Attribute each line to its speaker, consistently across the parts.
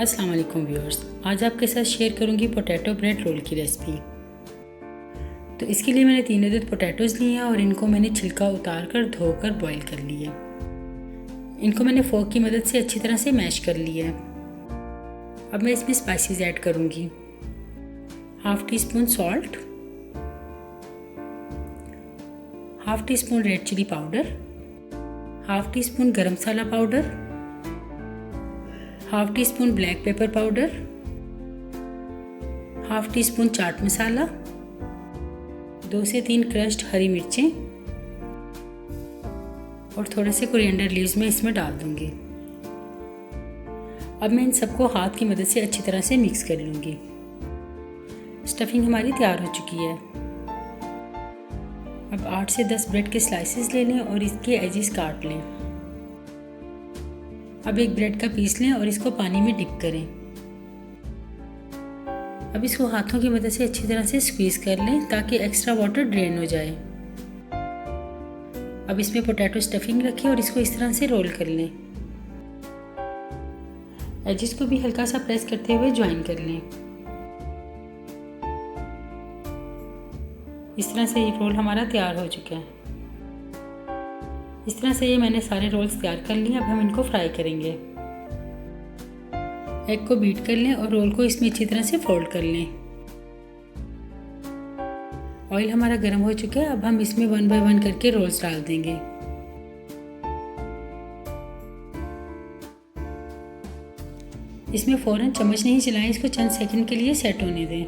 Speaker 1: अस्सलाम वालेकुम व्यूअर्स, आज आपके साथ शेयर करूंगी पोटैटो ब्रेड रोल की रेसिपी। तो इसके लिए मैंने 3 अदद पोटैटोज़ लिए हैं और इनको मैंने छिलका उतार कर धोकर बॉईल कर लिया। इनको मैंने फोर्क की मदद से अच्छी तरह से मैश कर लिया है। अब मैं इसमें स्पाइसेस ऐड करूंगी। Half teaspoon salt, half teaspoon red chilli powder, half teaspoon garam masala powder, half teaspoon black pepper powder, half teaspoon chaat masala, 2 से 3 क्रश्ड हरी मिर्चें और थोड़े से कोरिएंडर लीव्स में इसमें डाल दूंगी। अब मैं इन सबको हाथ की मदद से अच्छी तरह से मिक्स कर लूंगी। स्टफिंग हमारी तैयार हो चुकी है। अब 8 से 10 ब्रेड के स्लाइसेस ले लें और इसके एजेस काट लें। अब एक ब्रेड का पीस लें और इसको पानी में डिप करें। अब इसको हाथों की मदद से अच्छी तरह से स्क्वीज़ कर लें ताकि एक्स्ट्रा वाटर ड्रेन हो जाए। अब इसमें पोटैटो स्टफिंग रखें और इसको इस तरह से रोल कर लें। एजेस को भी हल्का सा प्रेस करते हुए ज्वाइन कर लें। इस तरह से ये रोल हमारा तैयार हो चुका है। इस तरह से ये मैंने सारे रोल्स तैयार कर लिए। अब हम इनको फ्राई करेंगे। एग को बीट कर लें और रोल को इसमें अच्छी तरह से फोल्ड कर लें। ऑयल हमारा गर्म हो चुका है। अब हम इसमें 1 बाय 1 करके रोल्स डाल देंगे। इसमें फ़ौरन चम्मच नहीं चलाएं, इसको चंद सेकंड के लिए सेट होने दें।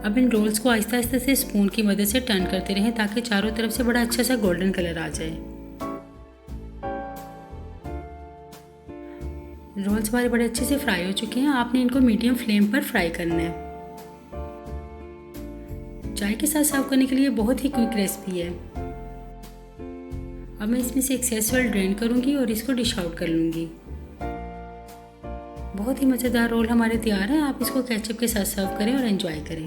Speaker 1: अब इन रोल्स को आहिस्ता आहिस्ता से स्पून की मदद से टर्न करते रहें ताकि चारों तरफ से बड़ा अच्छा सा गोल्डन कलर आ जाए। रोल्स हमारे बड़े अच्छे से फ्राई हो चुके हैं। आपने इनको मीडियम फ्लेम पर फ्राई करना है। चाय के साथ सर्व करने के लिए बहुत ही क्विक रेसिपी है। अब मैं इसमें से एक्सेस ऑयल ड्रेन करूंगी और इसको डिश आउट कर लूंगी। बहुत ही मज़ेदार रोल हमारे तैयार हैं। आप इसको केचप के साथ सर्व करें और एंजॉय करें।